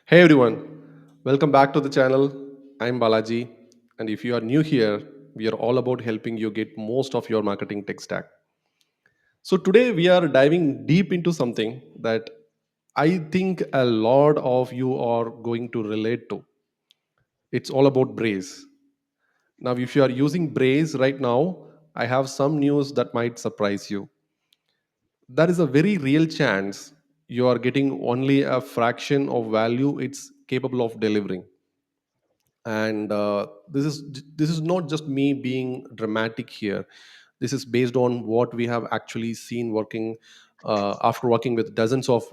Hey everyone, welcome back to the channel. I'm Balaji, and if you are new here, we are all about helping you get most of your marketing tech stack. So today we are diving deep into something that I think a lot of you are going to relate to. It's all about Braze. Now, if you are using Braze right now, I have some news that might surprise you. There is a very real chance you are getting only a fraction of value it's capable of delivering. And this is not just me being dramatic here. This is based on what we have actually seen working after working with dozens of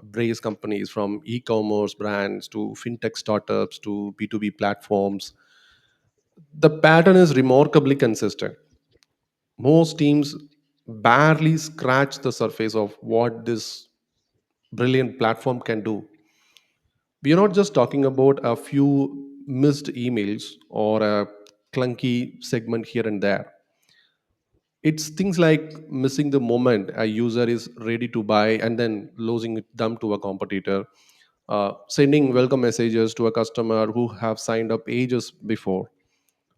Braze companies, from e-commerce brands to fintech startups to B2B platforms. The pattern is remarkably consistent. Most teams barely scratch the surface of what this brilliant platform can do. We are not just talking about a few missed emails or a clunky segment here and there. It's things like missing the moment a user is ready to buy and then losing them to a competitor, sending welcome messages to a customer who have signed up ages before,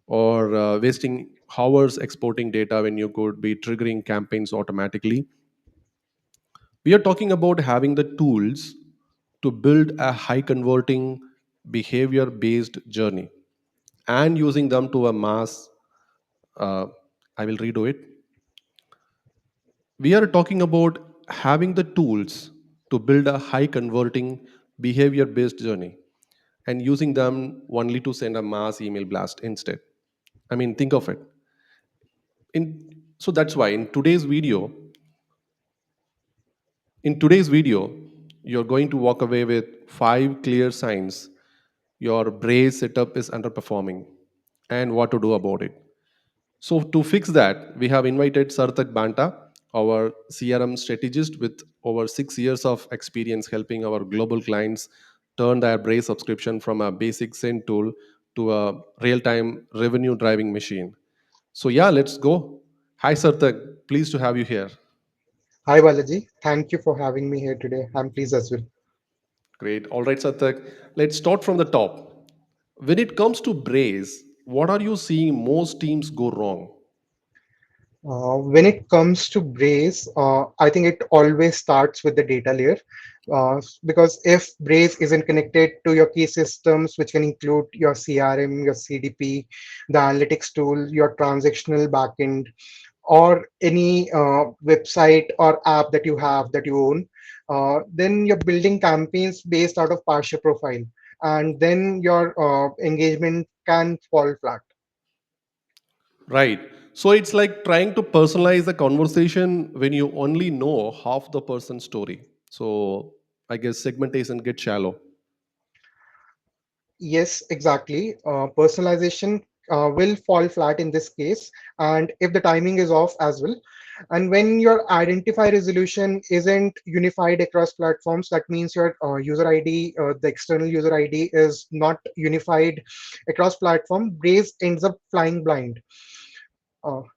or wasting hours exporting data when you could be triggering campaigns automatically. We are talking about having the tools to build a high converting behavior based journey and using them to a mass. uh, I will redo it. We are talking about having the tools to build a high converting behavior based journey and using them only to send a mass email blast instead. I mean, think of it. So that's why in today's video you're going to walk away with five clear signs your Braze setup is underperforming and what to do about it. So to fix that, we have invited Sarthak Banta, our CRM strategist with over 6 years of experience helping our global clients turn their Braze subscription from a basic send tool to a real-time revenue driving machine. So yeah, let's go. Hi Sarthak, pleased to have you here. Hi Balaji, thank you for having me here today. I'm pleased as well. Great. All right, Sarthak, let's start from the top. When it comes to Braze, what are you seeing most teams go wrong? When it comes to Braze, I think it always starts with the data layer. Because if Braze isn't connected to your key systems, which can include your CRM, your CDP, the analytics tool, your transactional backend, or any website or app that you have that you own, then you're building campaigns based out of partial profile, and then your engagement can fall flat. Right. So it's like trying to personalize the conversation when you only know half the person's story. So I guess segmentation gets shallow. Yes, exactly. Personalization will fall flat in this case, and if the timing is off as well. And when your identify resolution isn't unified across platforms, that means your user ID, the external user ID, is not unified across platform. Braze ends up flying blind.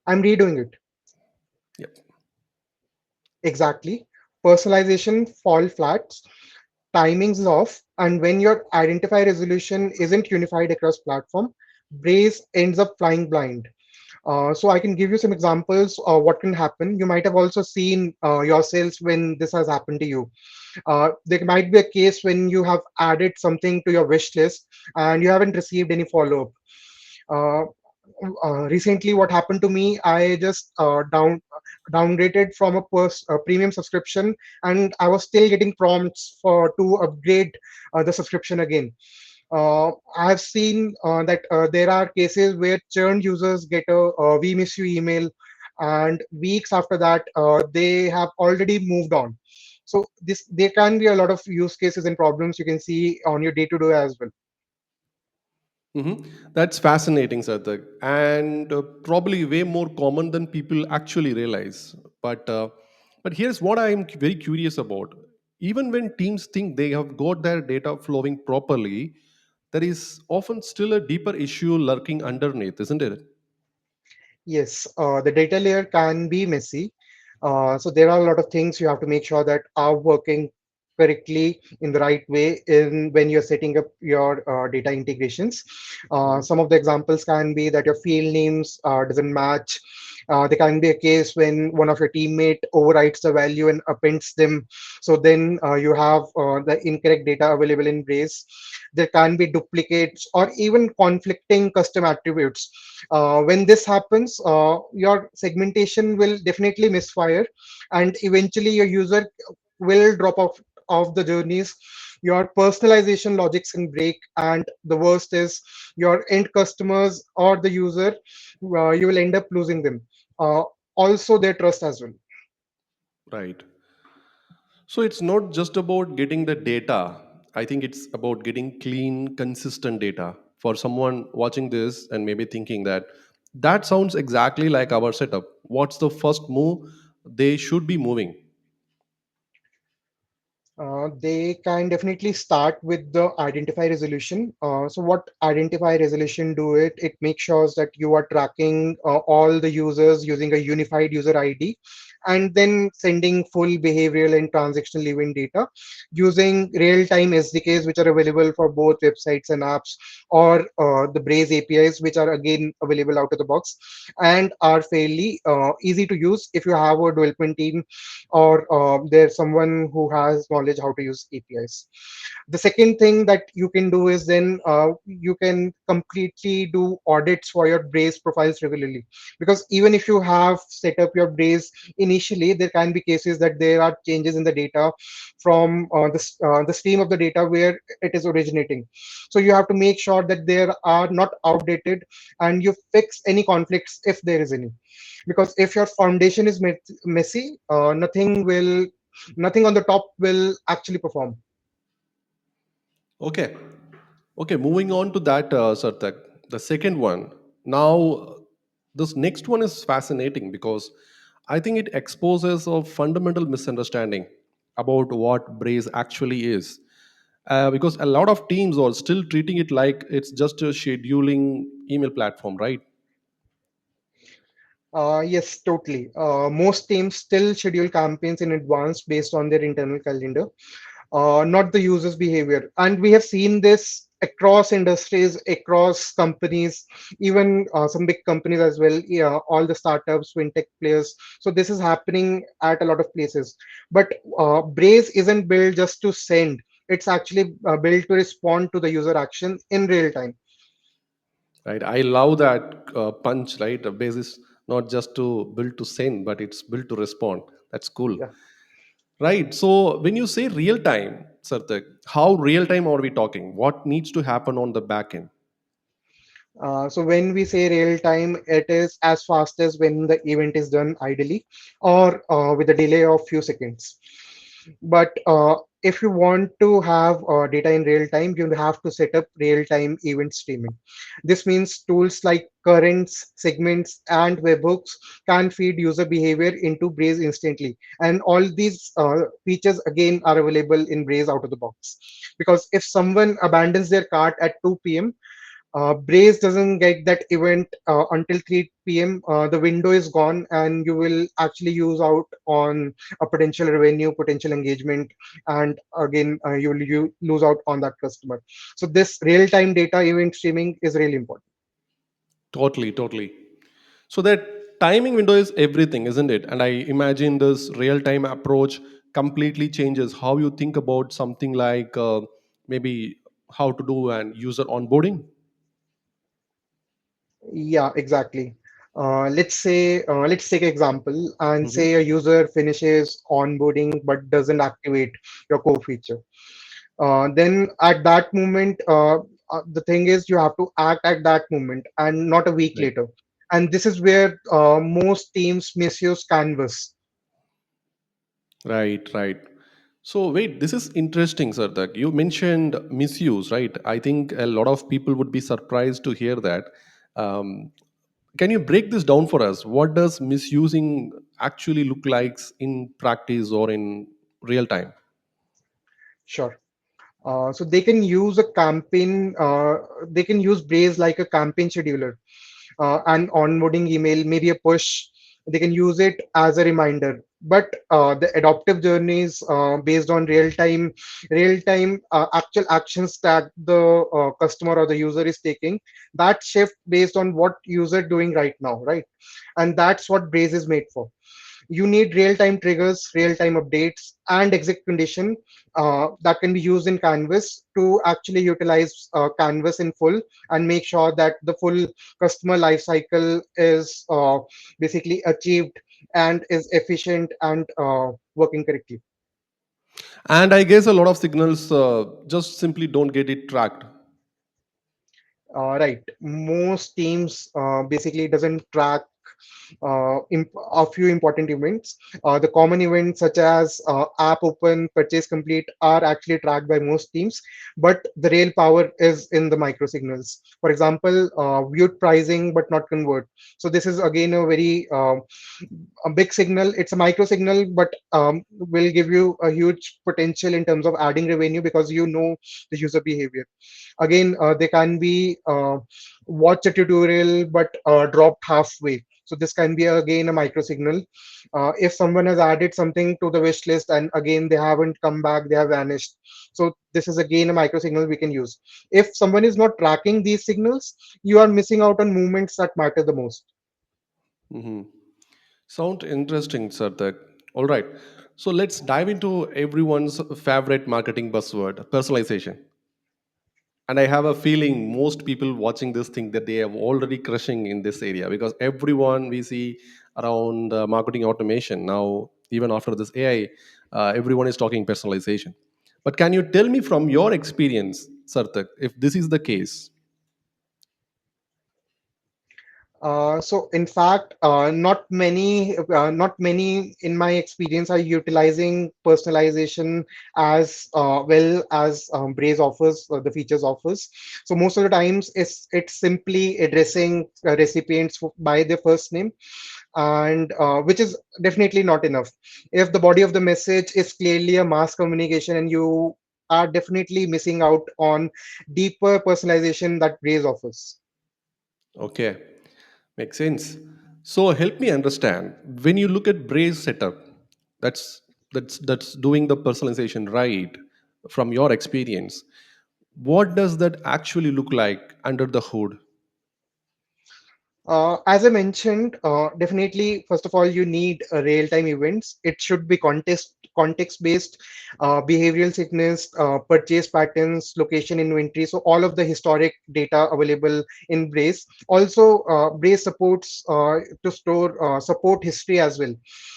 I'm redoing it. Yep. Exactly. Personalization fall flat, timings is off, and when your identify resolution isn't unified across platform, Braze ends up flying blind. So I can give you some examples of what can happen. You might have also seen yourselves when this has happened to you. There might be a case when you have added something to your wish list and you haven't received any follow-up. Uh, Recently, what happened to me, I just downgraded from a premium subscription, and I was still getting prompts for to upgrade the subscription again. I've seen that there are cases where churned users get a "We miss you" email, and weeks after that, they have already moved on. So this there can be a lot of use cases and problems you can see on your day-to-day as well. That's fascinating, Sarthak, and probably way more common than people actually realize. But here's what I am very curious about. Even when teams think they have got their data flowing properly, there is often still a deeper issue lurking underneath, isn't it? Yes, the data layer can be messy. So there are a lot of things you have to make sure that are working correctly in the right way in when you're setting up your data integrations. Mhm. Some of the examples can be that your field names doesn't match. There can be a case when one of your teammate overwrites the value and appends them. So then you have the incorrect data available in Braze. There can be duplicates or even conflicting custom attributes. When this happens, your segmentation will definitely misfire, and eventually your user will drop off of the journeys. Your personalization logics can break, and the worst is your end customers or the user, you will end up losing them. Uh, Also, their trust as well. Right. So it's not just about getting the data. I think it's about getting clean, consistent data. For someone watching this and maybe thinking that that sounds exactly like our setup, what's the first move they should be moving? They can definitely start with the identify resolution. So what identify resolution do it makes sure that you are tracking all the users using a unified user ID, and then sending full behavioral and transactional event data using real-time SDKs, which are available for both websites and apps, or the Braze APIs, which are again available out of the box and are fairly easy to use if you have a development team, or there's someone who has knowledge how to use APIs. The second thing that you can do is then you can completely do audits for your Braze profiles regularly. Because even if you have set up your Braze initially, there can be cases that there are changes in the data from the stream of the data where it is originating. So you have to make sure that they are not outdated, and you fix any conflicts if there is any. Because if your foundation is messy, nothing on the top will actually perform. Okay. Okay, moving on to that, Sarthak, the second one. Now, this next one is fascinating because I think it exposes a fundamental misunderstanding about what Braze actually is. Because a lot of teams are still treating it like it's just a scheduling email platform, right? Yes, totally. Most teams still schedule campaigns in advance based on their internal calendar, not the user's behavior. And we have seen this across industries, across companies, even some big companies as well. Yeah, all the startups, fintech players. So this is happening at a lot of places. But Braze isn't built just to send. It's actually built to respond to the user action in real time. Right. I love that punch, right? A base is not just to build to send, but it's built to respond. That's cool. Yeah. Right. So when you say real time, Sarthak, how real time are we talking? What needs to happen on the back end? So when we say real time, it is as fast as when the event is done ideally, or with a delay of few seconds. But if you want to have data in real time, you have to set up real time event streaming. This means tools like currents, segments, and webhooks can feed user behavior into Braze instantly. And all these features again are available in Braze out of the box. Because if someone abandons their cart at 2 p.m., Braze doesn't get that event until 3 p.m. The window is gone, and you will actually use out on a potential revenue, potential engagement, and again, you lose out on that customer. So this real-time data event streaming is really important. Totally, totally. So that timing window is everything, isn't it? And I imagine this real time approach completely changes how you think about something like maybe how to do an user onboarding. Yeah, exactly. Let's take an example and Mhm. say a user finishes onboarding but doesn't activate your core feature. Then at that moment, the thing is you have to act at that moment and not a week Right. later. And this is where most teams misuse Canvas. Right, right. So wait, this is interesting, Sarthak. You mentioned misuse, right? I think a lot of people would be surprised to hear that. Um, can you break this down for us? What does misusing actually look like in practice or in real time? Sure. So they can use a campaign. They can use Braze like a campaign scheduler, an onboarding email, maybe a push. They can use it as a reminder. But the adoptive journeys based on real time actual actions that the customer or the user is taking, that shift based on what user doing right now, right? And that's what Braze is made for. You need real-time triggers, real-time updates, and exit condition that can be used in Canvas to actually utilize Canvas in full and make sure that the full customer lifecycle is basically achieved and is efficient and working correctly. And I guess a lot of signals just simply don't get it tracked. Right. Most teams basically doesn't track a few important events. The common events such as app open, purchase complete are actually tracked by most teams, but the real power is in the micro signals. For example, viewed pricing but not convert. So this is again a big signal. It's a micro signal, but will give you a huge potential in terms of adding revenue because you know the user behavior. Again, they can be watch a tutorial but dropped halfway. So this can be again a micro signal. If someone has added something to the wish list and again they haven't come back, they have vanished. So this is again a micro signal we can use. If someone is not tracking these signals, you are missing out on movements that matter the most. Hmm. Sound interesting, Sarthak. All right. So let's dive into everyone's favorite marketing buzzword, personalization. And I have a feeling most people watching this think that they are already crushing in this area, because everyone we see around marketing automation now, even after this AI, everyone is talking personalization. But can you tell me from your experience, Sarthak, if this is the case? So in fact, not many in my experience are utilizing personalization as well as Braze offers the features offers. So most of the times, it's simply addressing recipients by their first name, and which is definitely not enough. If the body of the message is clearly a mass communication, and you are definitely missing out on deeper personalization that Braze offers. Okay, makes sense. So help me understand, when you look at Braze setup, that's doing the personalization right, from your experience, what does that actually look like under the hood? As I mentioned, definitely, first of all, you need real-time events. It should be context-based, behavioral sickness, purchase patterns, location inventory. So all of the historic data available in Braze. Also, Braze supports to store support history as well.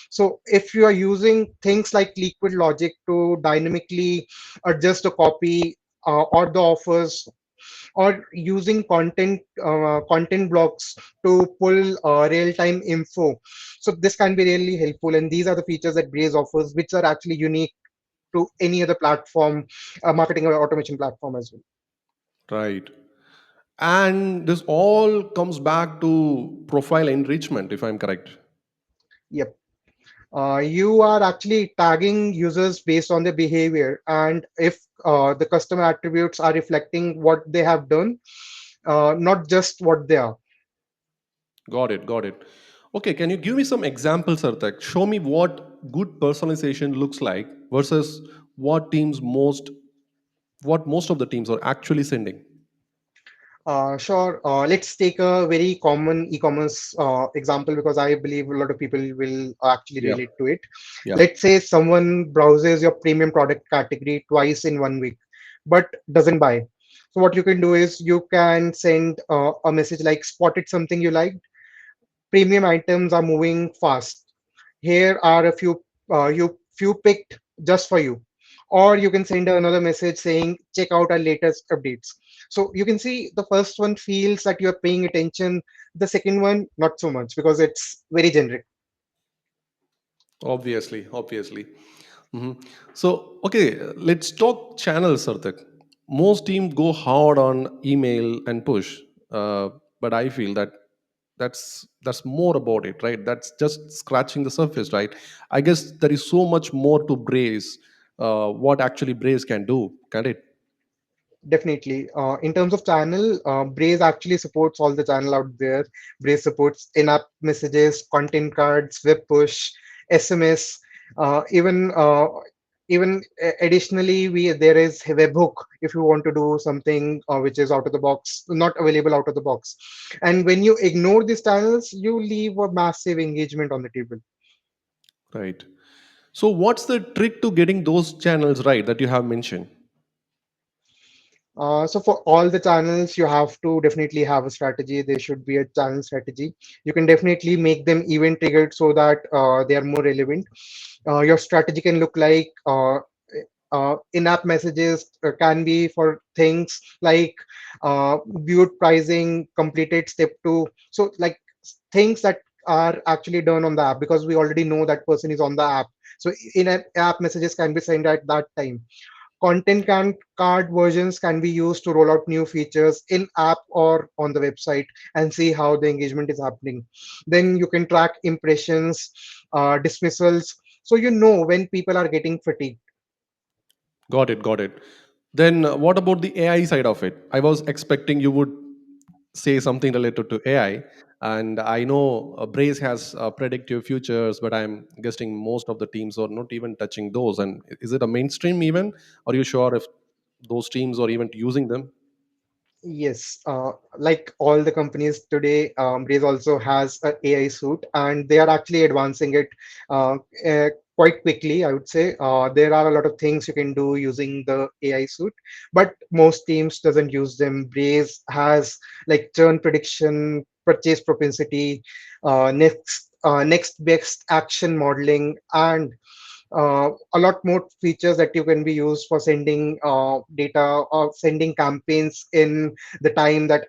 So if you are using things like liquid logic to dynamically adjust the copy or the offers, or using content blocks to pull real-time info. So this can be really helpful, and these are the features that Braze offers, which are actually unique to any other platform, marketing or automation platform as well. Right. And this all comes back to profile enrichment, if I'm correct. Yep. You are actually tagging users based on their behavior, and if the customer attributes are reflecting what they have done, not just what they are. Got it, got it. Okay, can you give me some examples, Arthak? Show me what good personalization looks like versus what teams most what most of the teams are actually sending. Sure. Let's take a very common e-commerce example because I believe a lot of people will actually Yeah, relate to it. yeah. Let's say someone browses your premium product category twice in 1 week, but doesn't buy. So what you can do is you can send a message like spotted something you liked. Premium items are moving fast. Here are a few picked just for you. Or you can send another message saying check out our latest updates. So you can see the first one feels that you're paying attention, the second one not so much because it's very generic. Obviously, obviously. Mhm. So, okay, let's talk channels, Sarthak. Most teams go hard on email and push, but I feel that that's more about it, right? That's just scratching the surface, right? I guess there is so much more to Braze. What actually Braze can do, can it? Definitely. In terms of channel, Braze actually supports all the channel out there. Braze supports in-app messages, content cards, web push, SMS, even additionally, we there is webhook if you want to do something which is out of the box, not available out of the box. And when you ignore these channels, you leave a massive engagement on the table. Right. So, what's the trick to getting those channels right that you have mentioned? So for all the channels, you have to definitely have a strategy. There should be a channel strategy. You can definitely make them event triggered so that they are more relevant. Your strategy can look like in-app messages can be for things like viewed pricing, completed step two. So like things that are actually done on the app because we already know that person is on the app. So in-app messages can be sent at that time. Card versions can be used to roll out new features in app or on the website and see how the engagement is happening. Then you can track impressions, dismissals, so you know when people are getting fatigued. Got it, got it. Then, what about the AI side of it? I was expecting you would say something related to AI. And I know Braze has predictive futures, but I'm guessing most of the teams are not even touching those. And is it a mainstream even? Are you sure if those teams are even using them? Yes, like all the companies today, Braze also has an AI suite, and they are actually advancing it uh, quite quickly. I would say there are a lot of things you can do using the AI suite, but most teams doesn't use them. Braze has like churn prediction, purchase propensity, next best action modeling, and a lot more features that you can be used for sending data or sending campaigns in the time that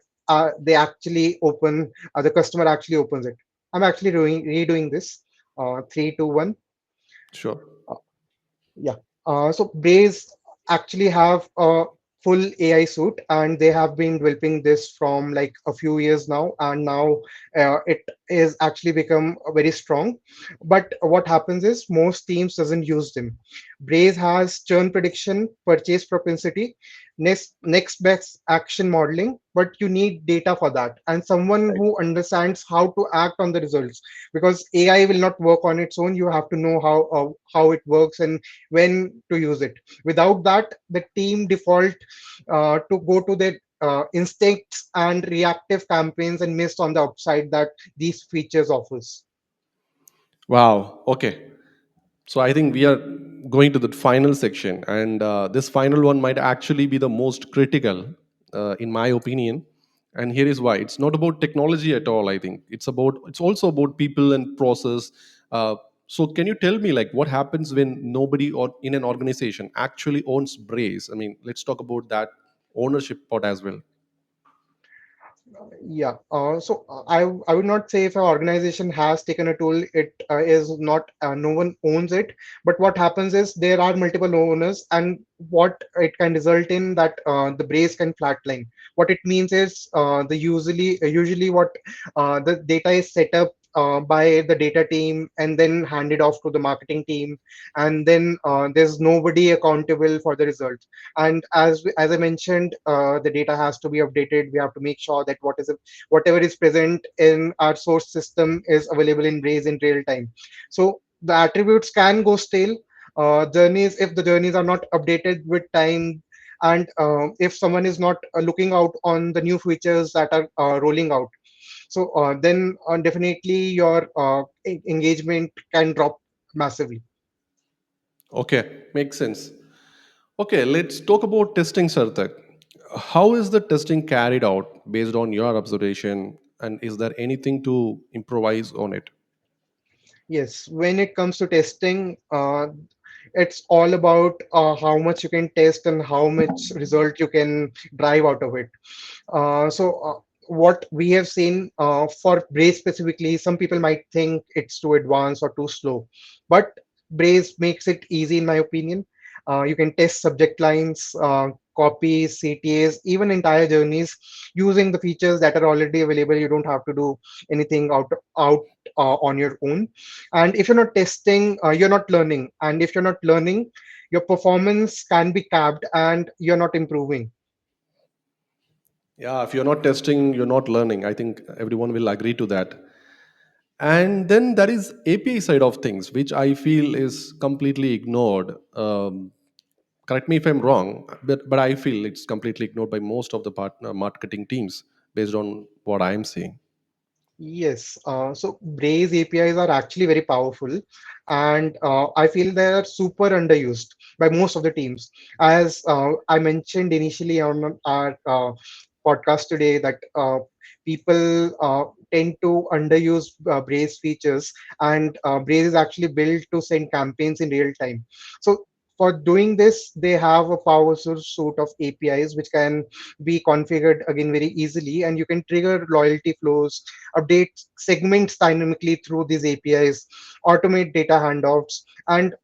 they actually open, the customer actually opens it. I'm actually redoing this. 3, 2, 1. Sure. Yeah. So Braze actually have a full AI suite, and they have been developing this from like a few years now, and now it is actually become very strong. But what happens is most teams doesn't use them. Braze has churn prediction, purchase propensity, next best action modeling, but you need data for that and someone Right. who understands how to act on the results, because AI will not work on its own. You have to know how it works and when to use it. Without that, the team default to go to the instincts and reactive campaigns and miss on the upside that these features offers. Wow. Okay. So I think we are going to the final section, and this final one might actually be the most critical, in my opinion. And here is why: it's not about technology at all. I think it's also about people and process. Uh, so can you tell me like what happens when nobody or in an organization actually owns Braze? I mean, let's talk about that ownership part as well. Yeah. I would not say if an organization has taken a tool, it is not no one owns it. But what happens is there are multiple owners, and what it can result in that the brace can flatline. What it means is the usually what the data is set up by the data team and then handed off to the marketing team, and then there's nobody accountable for the results. And as I mentioned, the data has to be updated. We have to make sure that whatever is present in our source system is available in Braze in real time. So the attributes can go stale. Journeys, if the journeys are not updated with time, and if someone is not looking out on the new features that are rolling out, so then definitely your engagement can drop massively. Okay, makes sense. Okay, let's talk about testing, Sarthak. How is the testing carried out based on your observation, and is there anything to improvise on it? Yes, when it comes to testing, it's all about how much you can test and how much result you can drive out of it. What we have seen for Braze specifically, some people might think it's too advanced or too slow, but Braze makes it easy, in my opinion. You can test subject lines, copies, CTAs, even entire journeys using the features that are already available. You don't have to do anything out on your own. And if you're not testing, you're not learning. And if you're not learning, your performance can be capped and you're not improving. Yeah, if you're not testing, you're not learning. I think everyone will agree to that. And then there is API side of things, which I feel is completely ignored. Correct me if I'm wrong, but I feel it's completely ignored by most of the partner marketing teams based on what I'm seeing. Yes, so Braze APIs are actually very powerful, and I feel they are super underused by most of the teams. As I mentioned initially on our podcast today, that people tend to underuse Braze features, and Braze is actually built to send campaigns in real time. So for doing this, they have a powerful suite of APIs which can be configured again very easily, and you can trigger loyalty flows, update segments dynamically through these APIs, automate data handouts. And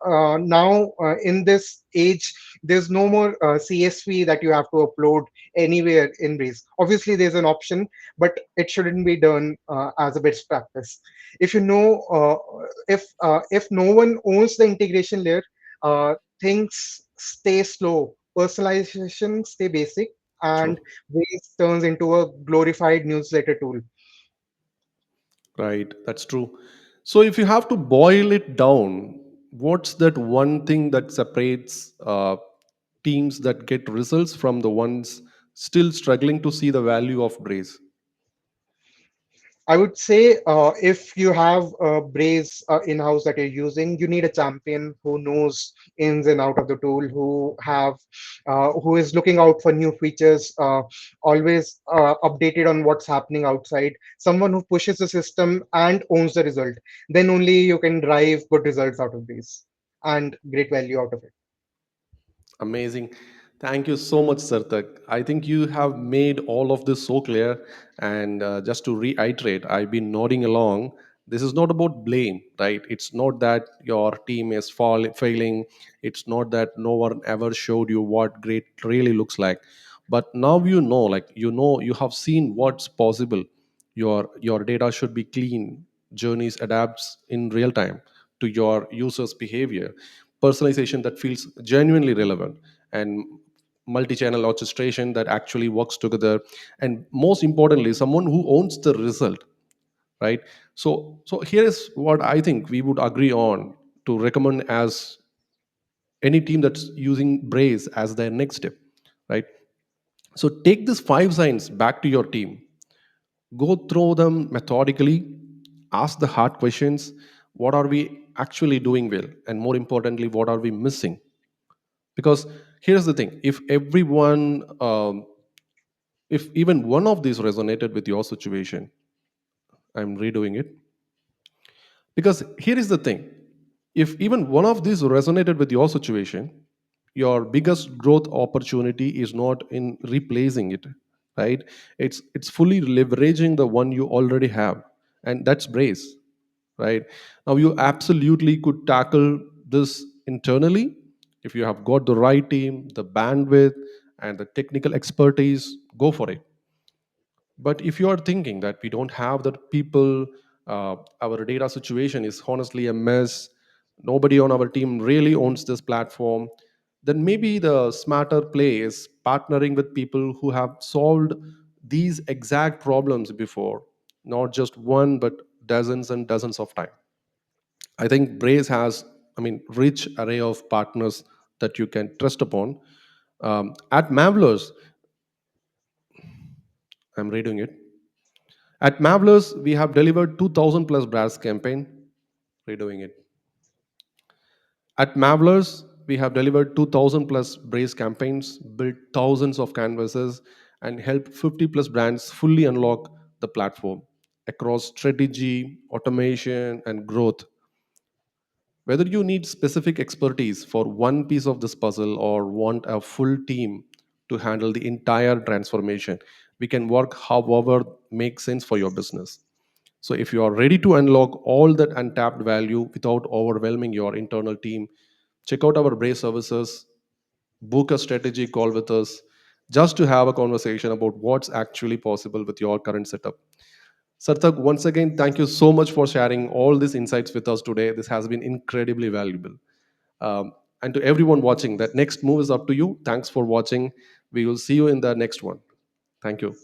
now, in this age, there's no more CSV that you have to upload anywhere in Breeze. Obviously, there's an option, but it shouldn't be done as a best practice. If you know, if no one owns the integration layer, things stay slow. Personalization stay basic, and True. Breeze turns into a glorified newsletter tool. Right, that's true. So if you have to boil it down, what's that one thing that separates teams that get results from the ones still struggling to see the value of Braze? I would say if you have a Braze in-house that you're using, you need a champion who knows ins and out of the tool, who is looking out for new features, always updated on what's happening outside. Someone who pushes the system and owns the result. Then only you can drive good results out of these and great value out of it. Amazing. Thank you so much, Sarthak. I think you have made all of this so clear. And just to reiterate, I've been nodding along. This is not about blame, right? It's not that your team is failing. It's not that no one ever showed you what great really looks like. But now you know, you have seen what's possible. Your data should be clean. Journeys adapts in real time to your users' behavior. Personalization that feels genuinely relevant, and multi-channel orchestration that actually works together, and most importantly, someone who owns the result, right? So here is what I think we would agree on to recommend as any team that's using Braze as their next step, right? So take these five signs back to your team, go through them methodically, ask the hard questions. What are we actually doing well, and more importantly, what are we missing? Because here's the thing, if even one of these resonated with your situation, I'm redoing it. Because here is the thing, if even one of these resonated with your situation, your biggest growth opportunity is not in replacing it, right? It's fully leveraging the one you already have, and that's Brace, right? Now you absolutely could tackle this internally if you have got the right team, the bandwidth, and the technical expertise. Go for it. But if you are thinking that we don't have the people, our data situation is honestly a mess, nobody on our team really owns this platform, then maybe the smarter play is partnering with people who have solved these exact problems before, not just one, but dozens and dozens of times. I think Braze has, I mean, rich array of partners that you can trust upon. At Mavlers, I'm redoing it. At Mavlers, we have delivered 2,000 plus brands campaign. Redoing it. At Mavlers, we have delivered 2,000 plus Braze campaigns, built thousands of canvases, and helped 50 plus brands fully unlock the platform across strategy, automation, and growth. Whether you need specific expertise for one piece of this puzzle or want a full team to handle the entire transformation, we can work however makes sense for your business. So if you are ready to unlock all that untapped value without overwhelming your internal team, check out our Brace services, book a strategy call with us just to have a conversation about what's actually possible with your current setup. Sarthak, once again, thank you so much for sharing all these insights with us today. This has been incredibly valuable. And to everyone watching, that next move is up to you. Thanks for watching. We will see you in the next one. Thank you.